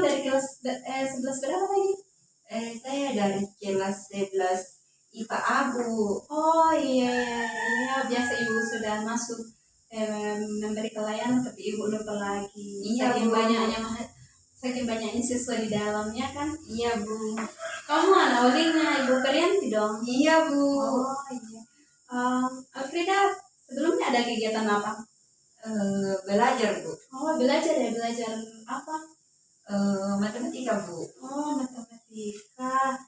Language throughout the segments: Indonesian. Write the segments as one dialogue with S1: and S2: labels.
S1: dari kelas 11 berapa lagi?
S2: Saya dari kelas 11 IPA Abu.
S1: Oh iya, biasa ibu sudah masuk memberi pelayanan, tapi ibu lupa lagi.
S2: Iya,
S1: saking
S2: Bu.
S1: saking banyaknya siswa di dalamnya kan.
S2: Iya, Bu.
S1: Kamu anak olingnya Ibu Perianti dong?
S2: Iya, Bu.
S1: Oh iya. Alfrida sebelumnya ada kegiatan apa?
S2: Belajar, Bu.
S1: Oh belajar apa?
S2: Matematika, Bu.
S1: Oh matematika.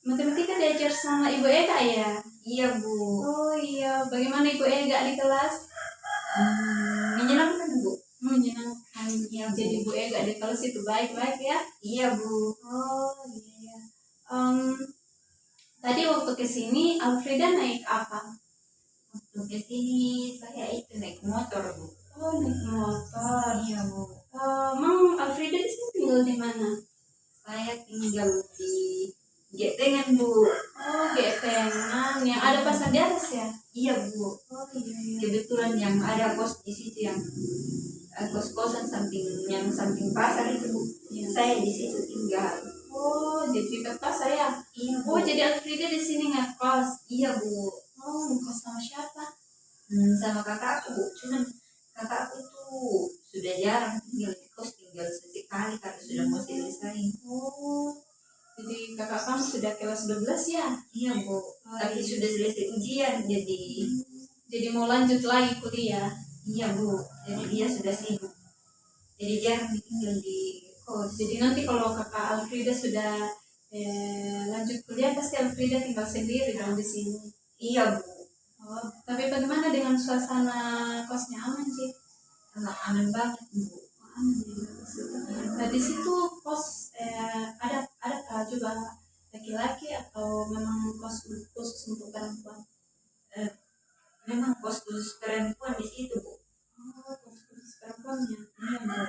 S1: Matematika diajar sama Ibu Ega ya?
S2: Iya, Bu.
S1: Oh iya. Bagaimana Ibu Ega di kelas?
S2: Menyenangkan, Bu.
S1: Menyenangkan.
S2: Iya, Bu.
S1: Jadi Ibu Ega di kelas itu baik-baik ya?
S2: Iya, Bu.
S1: Oh iya. Tadi waktu kesini Alfrida naik apa?
S2: Waktu ke sini saya itu naik motor, Bu.
S1: Oh naik motor.
S2: Iya, Bu.
S1: Mang Alfrida di sini tinggal di mana?
S2: Saya tinggal di Getengan, Bu.
S1: Oh Getengan, yang ada pasar di atas ya?
S2: Iya, Bu.
S1: Oh iya.
S2: Kebetulan yang ada kos di situ, yang kos-kosan samping pasar itu, Bu.
S1: Iya.
S2: Saya di situ tinggal.
S1: Oh jadi dekat pasar ya?
S2: Iya, Bu.
S1: Oh jadi Alfrida di sini ngekos?
S2: Iya, Bu.
S1: Oh ngekos sama siapa?
S2: Sama kakakku, Bu. Cuman kakakku itu sudah jarang tinggal di kos, tinggal sesekali karena sudah mau selesai.
S1: Oh jadi kakak kamu sudah kelas 12 ya?
S2: Iya, Bu. Tapi sudah selesai ujian,
S1: Jadi mau lanjut lagi kuliah?
S2: iya, Bu. Jadi dia sudah sibuk. Jadi jarang tinggal di kos.
S1: Jadi nanti kalau kakak Alfrida sudah lanjut kuliah, pasti Alfrida tinggal sendiri dong di sini.
S2: Iya, Bu.
S1: Oh, tapi bagaimana dengan suasana kosnya, aman sih?
S2: Aman banget, Bu.
S1: Aman ya. Nah di situ kos ada juga laki-laki atau memang kos khusus untuk perempuan?
S2: Memang kos khusus perempuan di situ, Bu.
S1: Oh kos khusus perempuannya.
S2: Iya, Bu.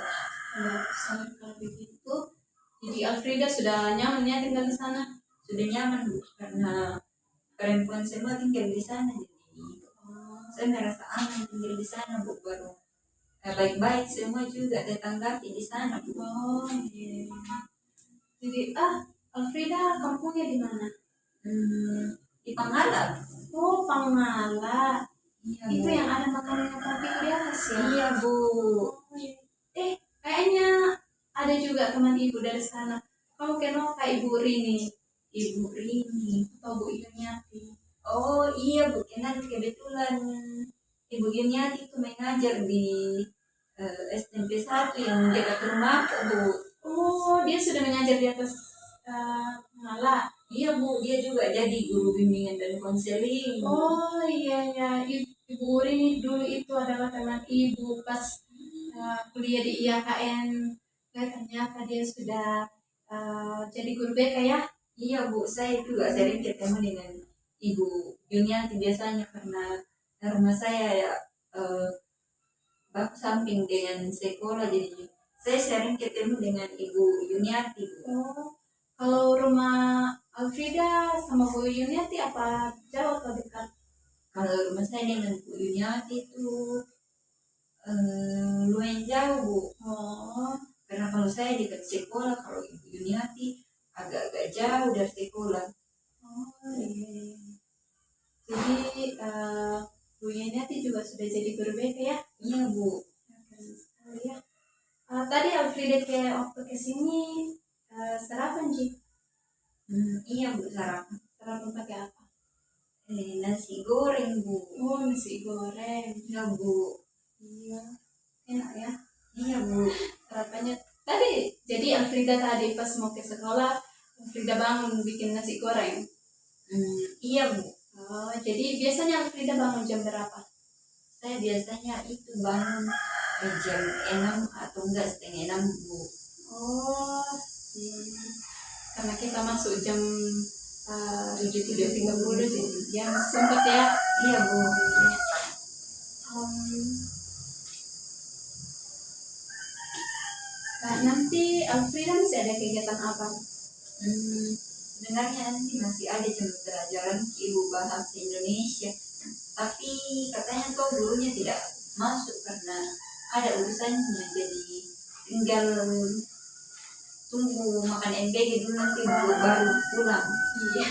S1: Kalau begitu, jadi Alfrida sudah nyaman ya tinggal di sana?
S2: Sudah nyaman, Bu, karena perempuan semua tinggal di sana. Jadi saya merasa aman tinggal di sana, Bu. Baru baik-baik semua juga tetangga di sana, Bu.
S1: Oh iya. Jadi Alfrida kampungnya di mana?
S2: Di Pangala.
S1: Oh Pangala.
S2: Iya,
S1: Itu
S2: Bu.
S1: yang ada makamnya Papi di atas ya?
S2: Iya, Bu.
S1: Kayaknya ada juga teman ibu dari sana. Kamu kenal Kak Ibu Rini?
S2: Ibu Rini
S1: Atau Bu Yunyati?
S2: Oh iya, Bu, kenal. Kebetulan Ibu Yunyati itu mengajar di SMP 1 yang dekat rumahku, Bu.
S1: Oh, dia sudah mengajar di atas Pangala.
S2: Iya, Bu, dia juga jadi guru bimbingan dan konseling.
S1: Oh iya, Ibu Rini dulu itu adalah teman ibu pas kuliah di IAKN. Ternyata dia sudah jadi guru BK ya?
S2: Iya, Bu, saya juga sering ketemu dengan Ibu Yunyati biasanya karena rumah saya ya bak samping dengan sekolah, jadi saya sering ketemu dengan Ibu Yunyati, Bu.
S1: Oh, kalau rumah Alfrida sama Bu Yunyati apa jauh atau dekat?
S2: Kalau rumah saya dengan Bu Yunyati itu lumayan jauh, Bu.
S1: Oh,
S2: Karena kalau saya dekat sekolah, kalau Ibu Yunyati agak-agak jauh dari sekolah.
S1: oh iya. Jadi Bu Yunyati juga sudah jadi guru BK ya?
S2: Iya, Bu.
S1: Keren sekali ya. Tadi Alfrida waktu kesini sarapan sih.
S2: Iya, Bu, sarapan.
S1: Sarapan pakai apa?
S2: Nasi goreng, Bu.
S1: Oh nasi goreng.
S2: Iya, Bu.
S1: Iya, enak ya.
S2: Iya, Bu.
S1: Sarapannya tadi. Jadi Alfrida tadi pas mau ke sekolah, Alfrida bangun bikin nasi goreng.
S2: Iya, Bu.
S1: Oh, jadi biasanya Alfrida bangun jam berapa?
S2: Saya biasanya itu bangun jam 6 atau enggak setengah 6, Bu.
S1: Oh, karena kita masuk jam 7.30, jadi ya masih sempat ya.
S2: Iya, Bu.
S1: Nanti Alfrida masih ada kegiatan apa?
S2: Sebenarnya nanti masih ada jam pelajaran Ibu Bahasa Indonesia, tapi katanya tuh gurunya tidak masuk karena ada urusannya, jadi tinggal tunggu makan MBG dulu nanti baru pulang.
S1: Iya.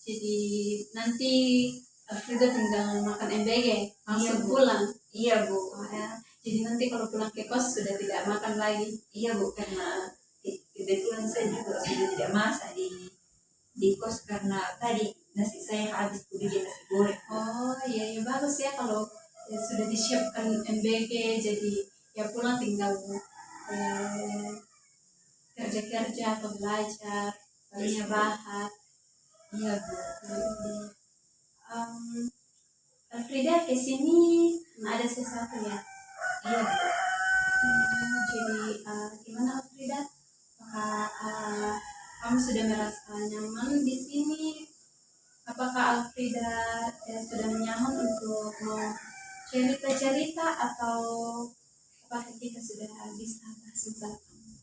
S1: Jadi nanti Frida tinggal makan MBG langsung
S2: Bu.
S1: pulang.
S2: Iya Bu.
S1: Oh, ya. Jadi nanti kalau pulang ke kos sudah tidak makan lagi.
S2: Iya Bu, karena kebetulan saya juga sudah tidak masak di kos karena tadi nasi saya habis bikin nasi goreng.
S1: Oh iya, ya bagus ya kalau ya, sudah disiapkan MBG, jadi ya pulang tinggal kerja-kerja atau belajar, istirahat.
S2: Iya Bu.
S1: Um, Frida kesini ada sesuatu ya?
S2: Iya Bu.
S1: Jadi gimana Frida? Apakah kamu sudah merasa nyaman di sini? Apakah Alfrida sudah nyaman untuk mau cerita-cerita atau apakah kita sudah bisa bahas tentang kamu?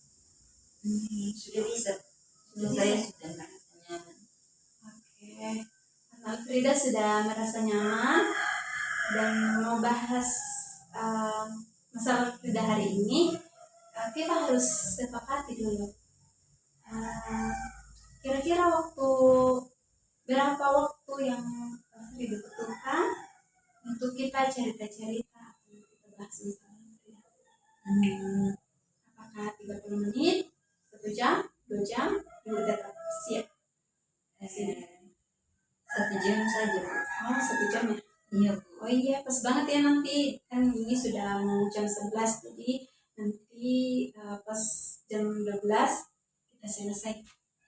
S2: Sudah bisa.
S1: Sudah
S2: Saya
S1: bisa?
S2: sudah merasa nyaman.
S1: Oke. Karena Alfrida sudah merasa nyaman dan mau bahas masalah Alfrida hari ini, kita harus sepakati dulu. Kira-kira berapa waktu yang Alfrida butuhkan untuk kita cerita-cerita atau kita bahas masalah Alfrida? Apakah 30 menit, 1 jam, 2 jam, Ibu tetap siap?
S2: 1 jam saja Bu.
S1: Oh, 1 jam ya?
S2: Iya Bu.
S1: Oh iya, pas banget ya nanti. Kan ini sudah mau jam 11, jadi nanti pas jam 12 kita selesai.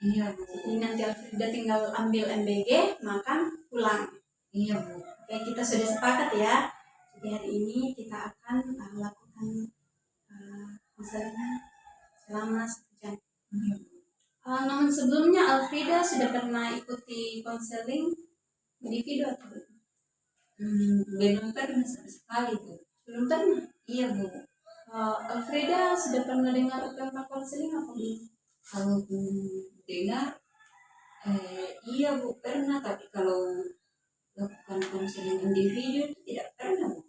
S2: Iya Bu.
S1: Jadi nanti Alfrida tinggal ambil MBG, makan, pulang.
S2: Iya Bu.
S1: Oke, kita sudah sepakat ya. Jadi hari ini kita akan lakukan konseling selama 1 jam.
S2: Iya Bu.
S1: Namun sebelumnya Alfrida sudah pernah ikuti konseling individu atau belum?
S2: Belum pernah sama sekali Bu.
S1: Belum pernah.
S2: Iya Bu.
S1: Alfrida sudah pernah dengar tentang konseling apa belum?
S2: Kalau dengar, iya Bu pernah, tapi kalau lakukan konseling individu itu tidak pernah Bu.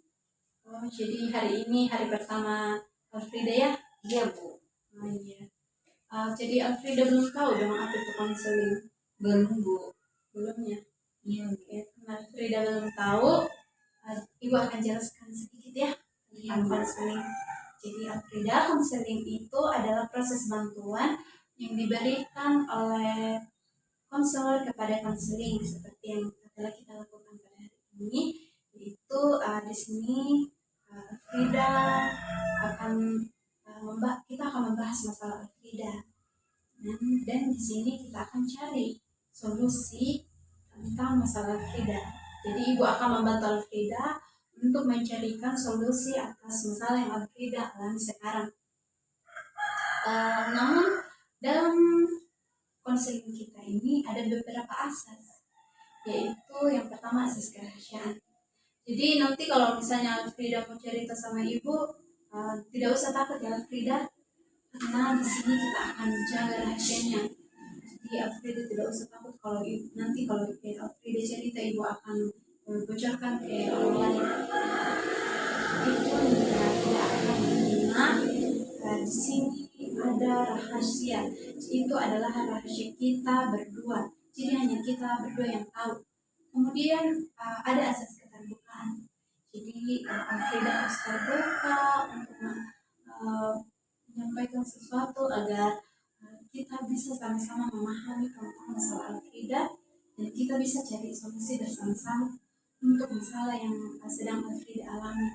S1: Oh, jadi hari ini hari pertama Alfrida ya?
S2: Iya Bu.
S1: Oh iya. Jadi Alfrida belum tahu dong apa itu konseling?
S2: Belum Bu.
S1: Belum ya?
S2: Iya Bu.
S1: Oke, karena Alfrida belum tahu, Ibu akan jelaskan sedikit ya tentang konseling. Jadi Alfrida, konseling itu adalah proses bantuan yang diberikan oleh konselor kepada konseling seperti yang telah kita lakukan pada hari ini. Yaitu di sini Alfrida akan kita akan membahas masalah Alfrida, dan di sini kita akan cari solusi tentang masalah Alfrida. Jadi Ibu akan membantu Alfrida untuk mencarikan solusi atas masalah yang Alfrida alami sekarang. Namun dalam konseling kita ini ada beberapa asas, yaitu yang pertama asas kerahasiaan. Jadi nanti kalau misalnya Alfrida mau cerita sama Ibu, tidak usah takut ya Alfrida, karena di sini kita akan jaga rahasianya. Jadi Alfrida tidak usah takut kalau nanti kalau Alfrida cerita Ibu akan bocorkan ke orang lain. Itu tidak akan, karena di sini ada rahasia. Itu adalah rahasia kita berdua. Jadi hanya kita berdua yang tahu. Kemudian ada asas keterbukaan. Jadi Alfrida harus terbuka untuk menyampaikan sesuatu agar kita bisa sama-sama memahami tentang masalah Alfrida dan kita bisa cari solusi bersama-sama untuk masalah yang sedang Alfrida alami.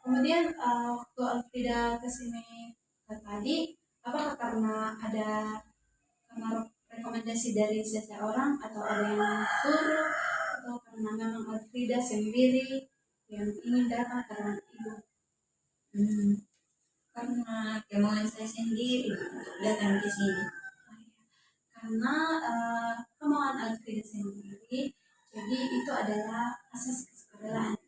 S1: Kemudian waktu Alfrida kesini tadi, apakah karena rekomendasi dari seseorang atau ada yang suruh atau karena memang Alfrida sendiri yang ingin datang karena Ibu?
S2: Karena kemauan saya sendiri untuk datang ke sini.
S1: Karena kemauan Alfrida sendiri, jadi itu adalah asas kesukarelaan.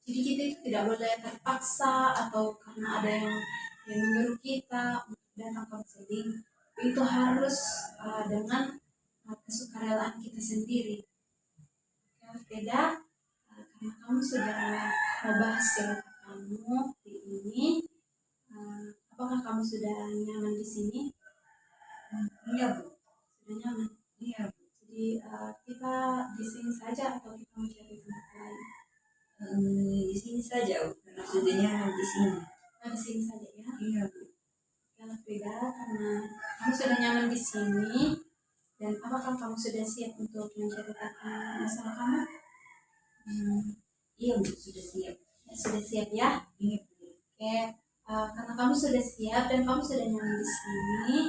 S1: Jadi kita itu tidak boleh terpaksa atau karena ada yang menyuruh kita untuk datang konseling. Itu harus dengan kesukarelaan kita sendiri. Alfrida, karena kamu sudah membahas cerita kamu di ini, apakah kamu sudah nyaman di sini?
S2: Iya Bu,
S1: Sudah nyaman.
S2: iya Bu.
S1: Jadi kita di sini saja atau kita mau cari tempat lain?
S2: Di sini saja Bu, karena sudah nyaman di sini.
S1: Di sini saja ya.
S2: Iya Bu.
S1: Yang beda karena kamu sudah nyaman di sini. Dan apakah kamu sudah siap untuk menceritakan masalah kamu?
S2: Iya Bu, sudah siap.
S1: Ya, sudah siap ya.
S2: Iya Bu.
S1: Oke, karena kamu sudah siap dan kamu sudah nyaman di sini,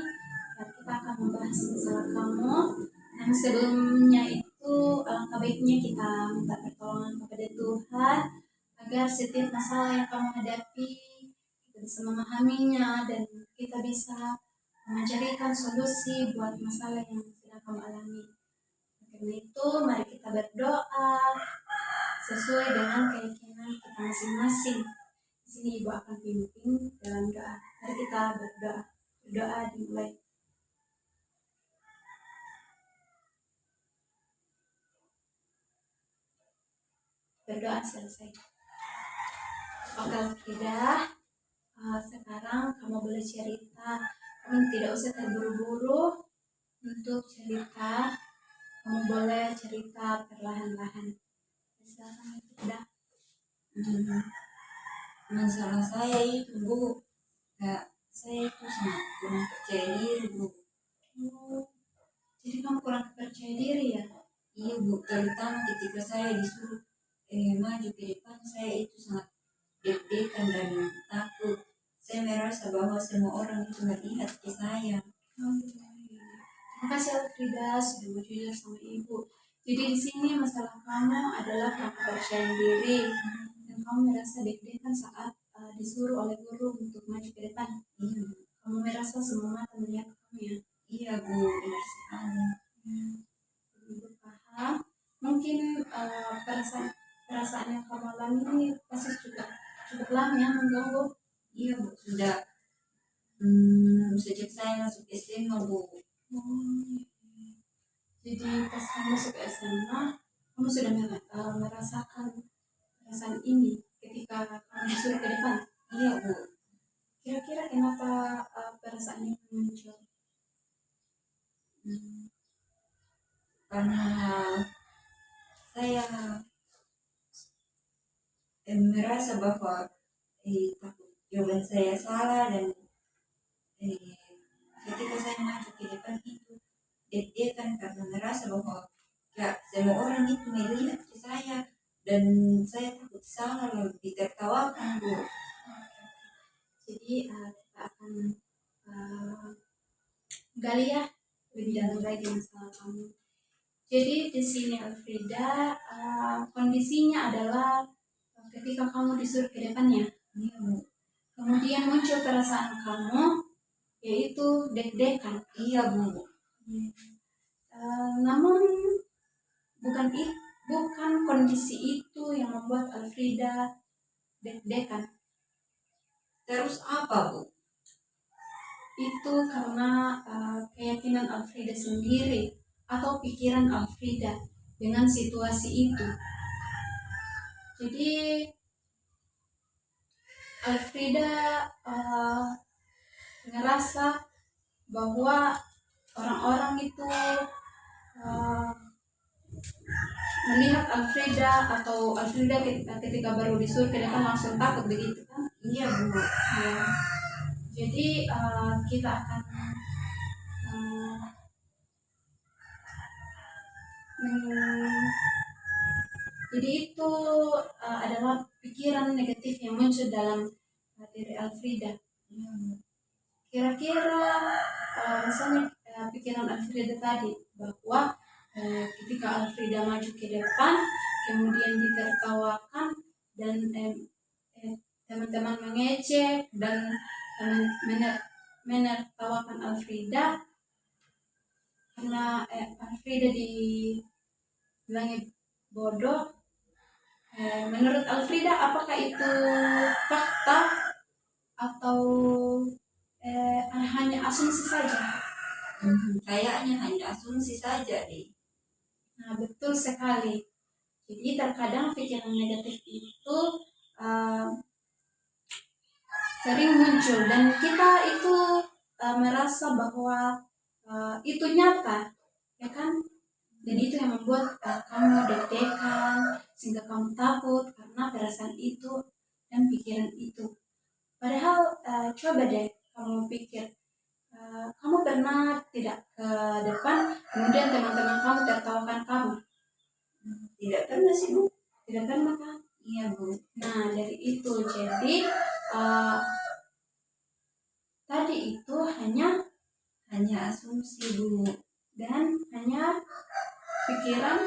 S1: ya, kita akan membahas masalah kamu. Nah, sebelumnya itu alangkah baiknya kita minta pertolongan kepada Tuhan agar setiap masalah yang kamu hadapi kita bisa memahaminya dan kita bisa mencarikan solusi buat masalah yang sedang kamu alami. Karena itu, mari kita berdoa sesuai dengan keyakinan kita masing-masing. Di sini Ibu akan pimpin dalam doa. Mari kita berdoa. Berdoa dimulai. Berdoa selesai. Oke, tidak. Sekarang kamu boleh cerita. Kamu tidak usah terburu-buru untuk cerita. Kamu boleh cerita perlahan-lahan. Silakan, tidak.
S2: Masalah saya itu Bu, saya itu sangat kurang percaya diri Bu.
S1: Jadi kamu kurang percaya diri ya?
S2: Iya Bu, terutama ketika saya disuruh maju ke depan, saya itu sangat deg-degan dan takut. Saya merasa bahwa semua orang itu melihat ke saya.
S1: Terima kasih Alfrida sudah mau jujur sama Ibu. Jadi di sini masalah kamu adalah kamu percaya diri dan kamu merasa deg-degan saat disuruh oleh guru untuk maju ke depan.
S2: Iya,
S1: Kamu merasa semua mata melihat kamu ya?
S2: iya Bu, benar sekali.
S1: Ibu paham. Mungkin perasaan yang kamu alami ini pasti cukup lama ya mengganggu.
S2: Iya Bu, sudah sejak saya masuk SMA Bu.
S1: Jadi pas kamu masuk SMA, kamu sudah merasakan perasaan ini ketika kamu disuruh ke depan.
S2: Iya Bu.
S1: Kira-kira kenapa perasaan ini muncul?
S2: Karena saya merasa bahwa takut jawaban saya salah dan ketika saya maju ke depan itu deg-degan karena merasa bahwa ya semua orang itu melihat ke saya dan saya takut salah lalu ditertawakan Bu.
S1: Jadi kita akan gali ya lebih dalam lagi masalah kamu. Jadi di sini Alfrida kondisinya adalah ketika kamu disuruh ke depannya, kemudian muncul perasaan kamu yaitu deg-degan.
S2: Iya Bu.
S1: Namun bukan kondisi itu yang membuat Alfrida deg-degan.
S2: Terus apa Bu?
S1: Itu karena keyakinan Alfrida sendiri atau pikiran Alfrida dengan situasi itu. Jadi Alfrida ngerasa bahwa orang-orang itu melihat Alfrida atau Alfrida ketika baru disuruh ke depan langsung takut begitu kan?
S2: Iya Bu.
S1: Ya. Jadi kita akan jadi itu adalah pikiran negatif yang muncul dalam diri Alfrida. Kira-kira misalnya pikiran Alfrida tadi bahwa ketika Alfrida maju ke depan kemudian ditertawakan dan teman-teman mengejek dan menertawakan Alfrida karena Alfrida dibilangi bodoh. Menurut Alfrida apakah itu fakta atau hanya asumsi saja?
S2: Kayaknya hanya asumsi saja deh.
S1: Nah, betul sekali. Jadi terkadang pikiran negatif itu sering muncul dan kita itu merasa bahwa itu nyata, ya kan? Dan itu yang membuat kamu deg-degan, sehingga kamu takut karena perasaan itu dan pikiran itu. Padahal coba deh kamu pikir, kamu pernah tidak ke depan, kemudian teman-teman kamu tertawakan kamu?
S2: Tidak pernah sih Bu.
S1: Tidak pernah kan?
S2: Iya Bu.
S1: Nah dari itu, jadi tadi itu hanya
S2: asumsi Bu,
S1: dan hanya pikiran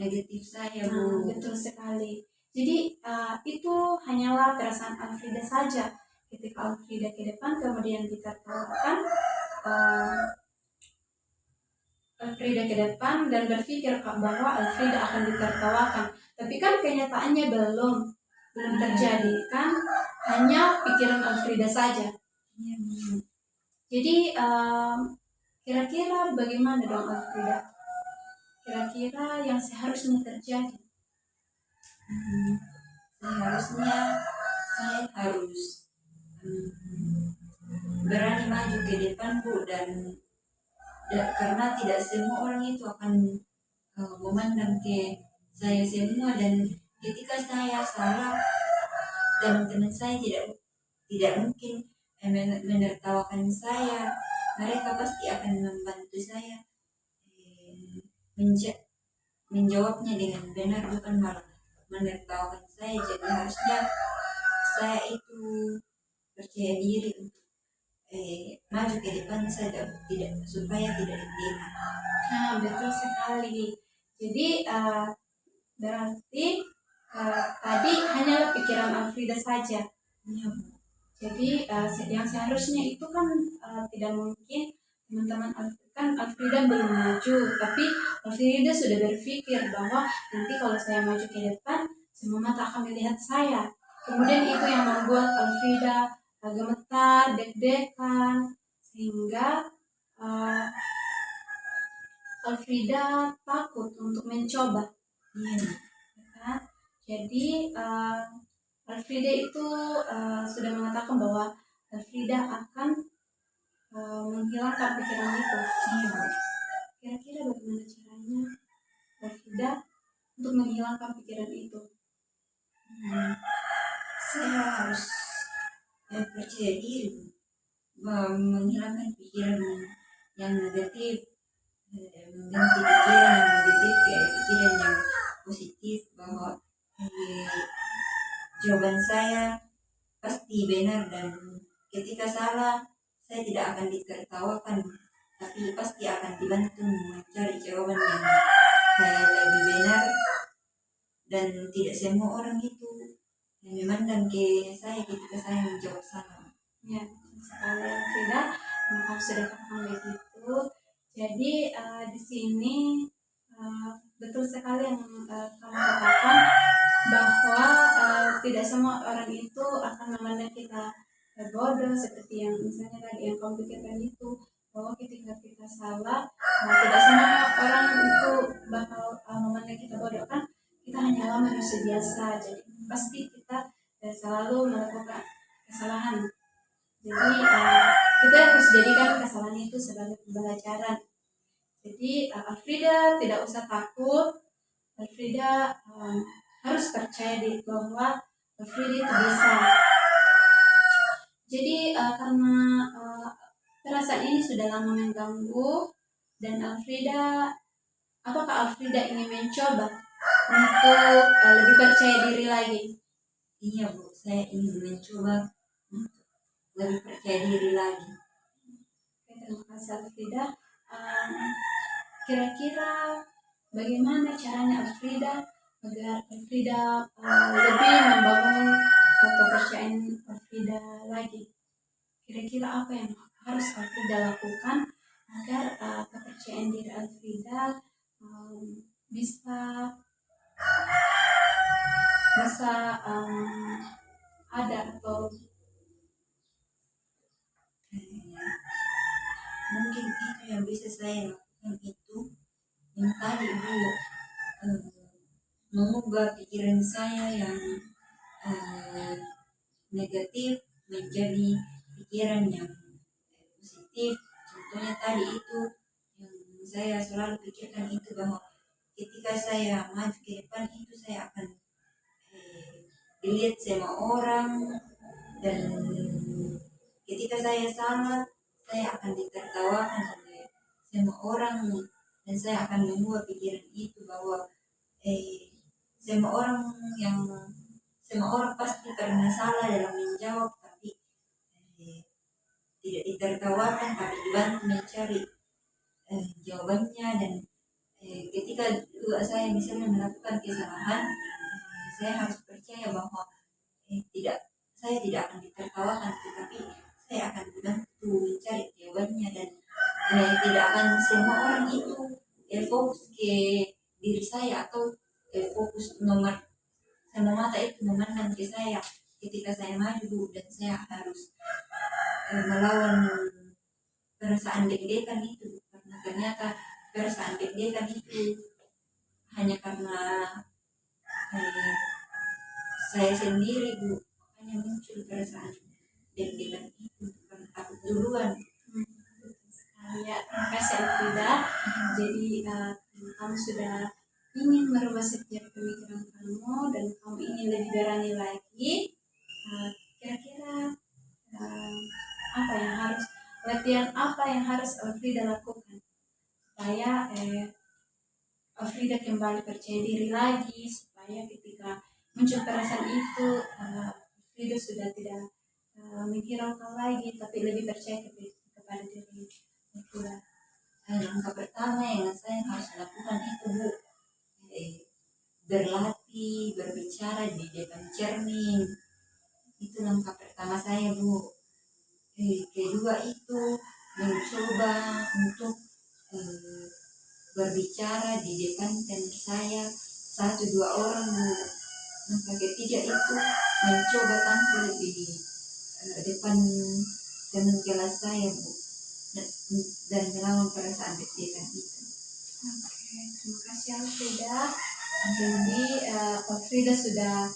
S2: negatif saya
S1: Nah,
S2: Bu.
S1: betul sekali. Jadi itu hanyalah perasaan Alfrida saja. Ketika Alfrida ke depan kemudian ditertawakan, Alfrida ke depan dan berpikir bahwa Alfrida akan ditertawakan. Tapi kan kenyataannya belum terjadi kan, hanya pikiran Alfrida saja.
S2: Iya Bu.
S1: Jadi kira-kira bagaimana dong Alfrida? Kira-kira yang seharusnya terjadi?
S2: Seharusnya saya harus berani maju ke depan Bu, dan karena tidak semua orang itu akan memandang ke saya semua, dan ketika saya salah teman-teman saya tidak mungkin menertawakan saya. Mereka pasti akan membantu saya menjawabnya dengan benar, bukan malah menertawakan saya. Jadi harusnya saya itu percaya diri untuk maju ke depan saja, tidak supaya tidak diterima.
S1: Nah, betul sekali. Jadi berarti tadi hanyalah pikiran Alfrida saja.
S2: Ya.
S1: Jadi yang seharusnya itu kan tidak mungkin teman-teman kan Alfrida belum maju, tapi Alfrida sudah berpikir bahwa nanti kalau saya maju ke depan, semua mata akan melihat saya. Kemudian itu yang membuat Alfrida gemetar, deg-degan, sehingga Alfrida takut untuk mencoba.
S2: Iya.
S1: Ya. Jadi Alfrida itu sudah mengatakan bahwa Alfrida akan menghilangkan pikiran itu.
S2: Iya.
S1: Kira-kira bagaimana caranya Alfrida untuk menghilangkan pikiran itu?
S2: Saya harus percaya diri, menghilangkan pikiran yang negatif, mengganti pikiran yang negatif ke pikiran yang positif, bahwa jawaban saya pasti benar, dan ketika salah saya tidak akan ditertawakan, tapi pasti akan dibantu mencari jawaban yang lebih benar, dan tidak semua orang itu yang memandang ke saya ketika saya menjawab salah.
S1: Ya, sekali Alfrida, kamu sudah katakan begitu. Jadi di sini betul sekali yang kamu katakan bahwa tidak semua orang itu akan memandang kita bodoh, seperti yang misalnya tadi yang kamu pikirkan itu, bahwa ketika kita salah tidak semua orang itu bakal memandang kita bodoh kan. Kita hanyalah manusia biasa, jadi pasti kita selalu melakukan kesalahan. Jadi kita harus jadikan kesalahan itu sebagai pembelajaran. Jadi Alfrida tidak usah takut. Alfrida harus percaya diri bahwa Alfrida itu bisa. Jadi karena perasaan ini sudah lama mengganggu, dan apakah Alfrida ingin mencoba untuk lebih percaya diri lagi?
S2: Iya Bu, saya ingin mencoba lebih percaya diri lagi.
S1: Terima kasih Alfrida. Kira-kira bagaimana caranya Alfrida agar Alfrida lebih membangun kepercayaan Alfrida lagi? Kira-kira apa yang harus Alfrida lakukan agar kepercayaan diri Alfrida bisa ada atau
S2: mungkin itu yang bisa saya lakukan, itu yang tadi Bu, mengubah pikiran saya yang negatif menjadi pikiran yang positif. contohnya tadi itu yang saya selalu pikirkan itu, bahwa ketika saya maju ke depan itu saya akan dilihat sama orang, dan ketika saya salah saya akan ditertawakan oleh semua orang, dan saya akan membuat pikiran itu bahwa semua orang yang semua orang pasti pernah salah dalam menjawab, tapi tidak ditertawakan tapi dibantu mencari jawabannya. Dan ketika juga saya misalnya melakukan kesalahan, saya harus percaya bahwa tidak, saya tidak akan ditertawakan, tetapi saya akan dibantu mencari jawabannya. Dan tidak akan semua orang itu fokus ke diri saya, atau fokus nomor sama mata itu memandang ke saya ketika saya maju, dan saya harus melawan perasaan deg-degan itu, karena ternyata perasaan deg-degan itu hanya karena eh, saya sendiri, Bu. Hanya muncul perasaan deg-degan itu karena takut duluan.
S1: Ya, terima kasih Alfrida. Jadi kamu sudah ingin merubah setiap pemikiran kamu dan kamu ingin lebih berani lagi. Kira-kira apa yang harus latihan apa yang harus Alfrida lakukan supaya Alfrida kembali percaya diri lagi, supaya ketika muncul perasaan itu Alfrida sudah tidak menghiraukan lagi, tapi lebih percaya kepada diri Alfrida.
S2: Langkah pertama yang saya harus lakukan itu, Bu, berlatih berbicara di depan cermin. Itu langkah pertama saya, Bu. Kedua itu mencoba untuk berbicara di depan teman saya 1-2 orang, Bu. Langkah ketiga itu mencoba tampil di depan teman kelas saya, Bu, dan melawan perasaan deg-degan itu.
S1: Oke, terima kasih Alfrida. Jadi Alfrida sudah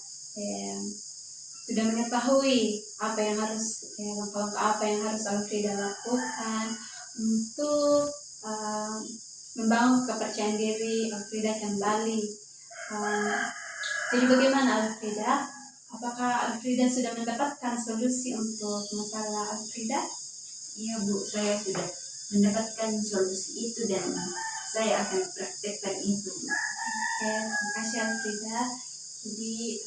S1: mengetahui apa yang harus langkah-langkah apa yang harus Alfrida lakukan untuk membangun kepercayaan diri Alfrida kembali. Jadi bagaimana Alfrida? Apakah Alfrida sudah mendapatkan solusi untuk masalah Alfrida?
S2: Iya, Bu, saya sudah mendapatkan solusi itu dan saya akan praktekkan itu.
S1: Oke, terima kasih Alfrida. Jadi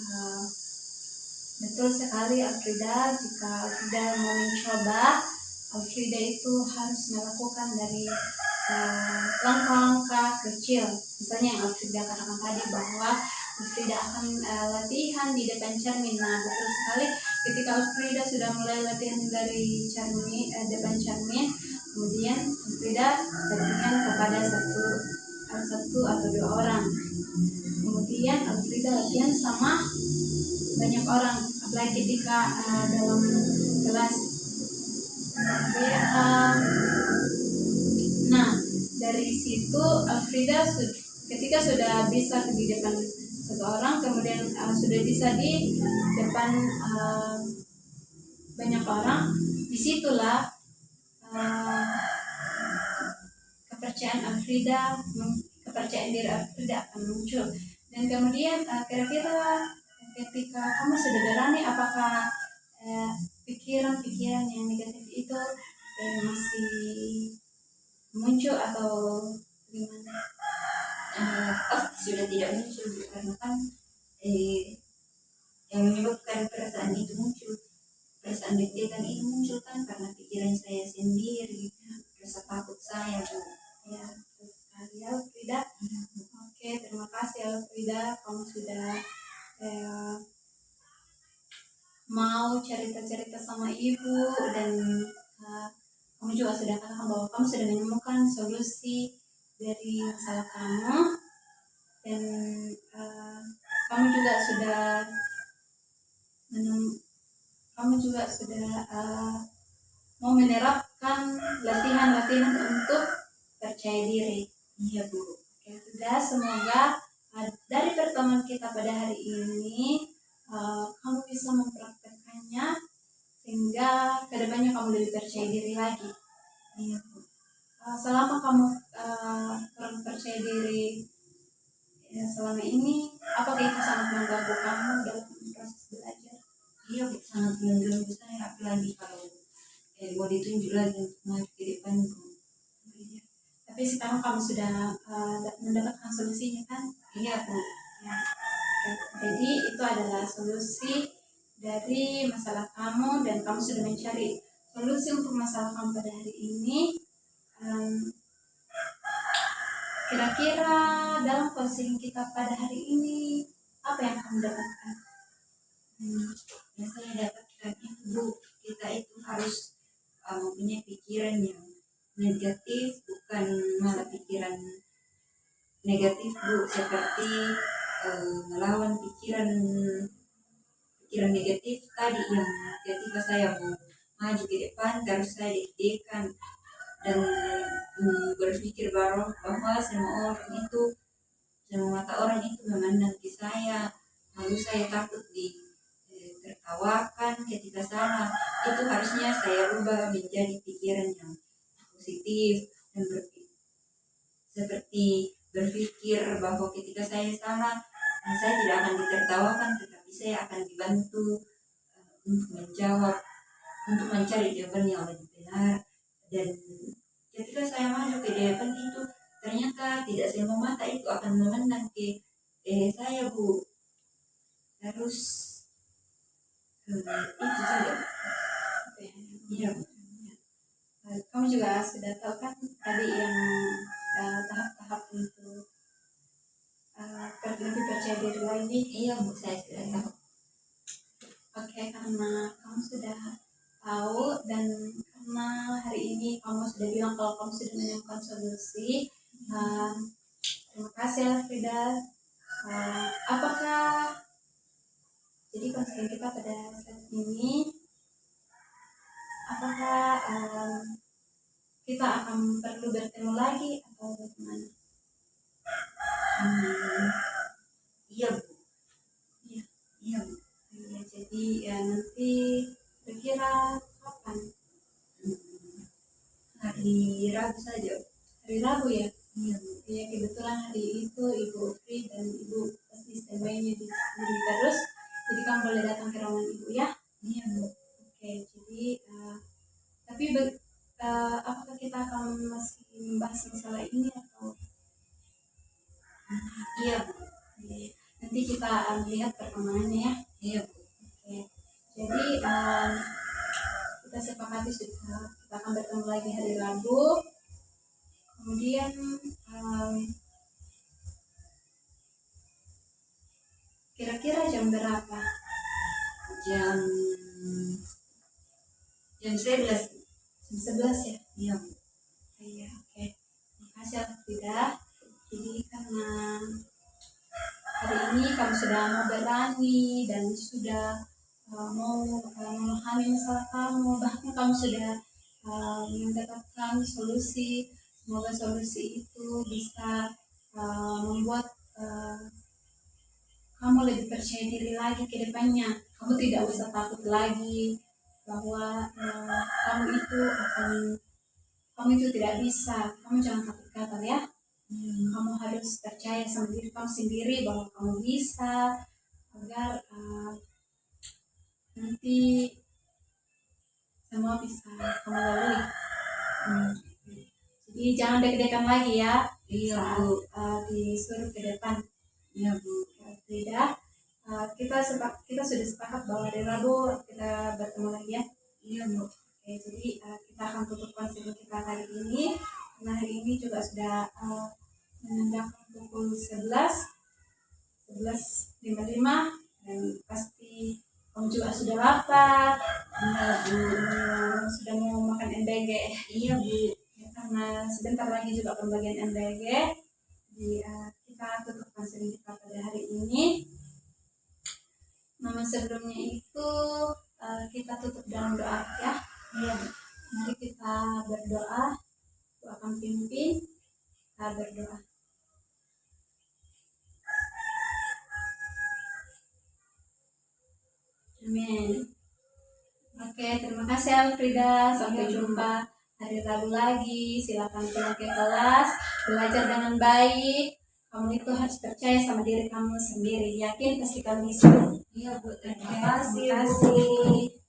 S1: betul sekali Alfrida, jika Alfrida mau mencoba, Alfrida itu harus melakukan dari langkah-langkah kecil. Misalnya yang Alfrida katakan tadi bahwa Alfrida akan latihan di depan cermin. Nah, betul sekali ketika Alfrida sudah mulai latihan dari depan cermin, kemudian Alfrida latihan kepada satu atau 2 orang. Kemudian Alfrida latihan sama banyak orang, apalagi ketika dalam kelas. Nah, dari situ Alfrida ketika sudah bisa di depan 1 orang, kemudian sudah bisa di depan banyak orang, disitulah kepercayaan diri Alfrida akan muncul. Dan kemudian kira-kira ketika kamu sudah berani, apakah pikiran-pikiran yang negatif itu masih muncul atau gimana?
S2: Pasti sudah tidak muncul, karena kan yang menyebabkan perasaan itu muncul, perasaan deg-degan itu muncul kan karena pikiran saya sendiri, rasa takut saya, Bu.
S1: Ya, terus sekali Alfrida. Oke, terima kasih Alfrida, kamu sudah mau cerita-cerita sama ibu, dan kamu juga sudah katakan bahwa kamu sudah menemukan solusi dari masalah kamu, dan kamu juga sudah mau menerapkan latihan-latihan untuk percaya diri.
S2: Iya, Bu.
S1: Oke, sudah, semoga dari pertemuan kita pada hari ini kamu bisa mempraktekkannya sehingga kedepannya kamu lebih percaya diri lagi.
S2: Iya, Bu.
S1: selama kamu kurang percaya diri ya, selama ini apakah itu sangat mengganggu kamu dalam proses belajar?
S2: Iya Bu, sangat mengganggu saya, apalagi kalau mau ditunjuk lagi untuk maju ke depanku.
S1: Iya. Tapi sekarang kamu sudah mendapatkan solusinya kan?
S2: Iya Bu.
S1: Ya. Jadi itu adalah solusi dari masalah kamu dan kamu sudah mencari solusi untuk masalah kamu pada hari ini. Kira-kira dalam konseling kita pada hari ini apa yang kamu dapatkan?
S2: Yang saya dapatkan itu Bu, kita itu harus mempunyai pikiran yang negatif, bukan malah pikiran negatif Bu, seperti melawan pikiran negatif tadi yang ketika saya mau maju ke depan terus saya deg-degan dan berpikir bahwa semua mata orang itu memandang ke saya, lalu saya takut tertawakan ketika salah. Itu harusnya saya rubah menjadi pikiran yang positif dan seperti berpikir bahwa ketika saya salah, saya tidak akan ditertawakan, tetapi saya akan dibantu untuk menjawab, untuk mencari jawaban yang lebih benar. Dan ketika saya masuk ke depan itu, ternyata tidak semua mata itu akan memandang ke saya Bu. Terus itu saja.
S1: Iya. Kamu juga sudah tahu kan tadi yang tahap-tahap untuk lebih percaya diri lagi.
S2: Iya Bu, saya sudah tahu.
S1: Oke, karena kamu sudah tahu dan karena hari ini kamu sudah bilang kalau kamu sudah menemukan solusi, terima kasih Frida. Apakah jadi konseling kita pada saat ini, apakah kita akan perlu bertemu lagi atau bagaimana?
S2: Iya Bu.
S1: Iya.
S2: Iya Bu.
S1: Iya, jadi ya nanti kira-kira kapan?
S2: Hari Rabu saja.
S1: Hari Rabu ya?
S2: Iya Bu.
S1: Ya kebetulan hari itu Ibu free dan Ibu pasti standby-nya di sini terus, jadi kamu boleh datang ke ruangan Ibu ya?
S2: Iya Bu.
S1: Oke, jadi tapi apakah kita akan masih membahas masalah ini atau?
S2: Iya Bu.
S1: Nanti kita lihat perkembangannya ya.
S2: Iya Bu.
S1: Oke, jadi kita sepakati sudah kita akan bertemu lagi hari Rabu. Kemudian kira-kira jam berapa?
S2: Jam 11.
S1: Jam 11 ya?
S2: Iya.
S1: Iya, oke. Terima kasih Alfrida. Jadi karena hari ini kamu sudah mau berani dan sudah mau memahami masalah kamu, bahkan kamu sudah mendapatkan solusi. Semoga solusi itu bisa membuat kamu lebih percaya diri lagi ke depannya. Kamu tidak usah takut lagi bahwa kamu itu tidak bisa. Kamu jangan takut gagal ya. Kamu harus percaya sama diri kamu sendiri bahwa kamu bisa, agar nanti semua bisa kamu lalui. Jadi jangan deg-degan lagi ya.
S2: Iya
S1: saat
S2: Bu.
S1: disuruh ke depan.
S2: Iya Bu.
S1: Tidak. Kita sudah sepakat bahwa hari Rabu kita bertemu lagi ya.
S2: Iya Bu.
S1: Oke, jadi kita akan tutup konseling kita hari ini karena hari ini juga sudah menandakan pukul 11:55 dan pasti kamu juga sudah lapar.
S2: Iya Bu.
S1: Sudah mau makan MBG.
S2: Iya Bu.
S1: Ya, karena sebentar lagi juga pembagian MBG. Jadi kita tutup konseling kita pada hari ini. Namun sebelumnya itu kita tutup dalam doa ya.
S2: Iya.
S1: Mari kita berdoa. Aku akan pimpin. Kita berdoa. Amin. Oke, terima kasih Alfrida. Sampai jumpa hari Rabu lagi. Silakan pulang ke kelas, belajar dengan baik. Kamu itu harus percaya sama diri kamu sendiri. Yakin pasti kamu bisa.
S2: Iya Bu, terima
S1: Oke,
S2: kasih
S1: terima
S2: Bu.
S1: kasih.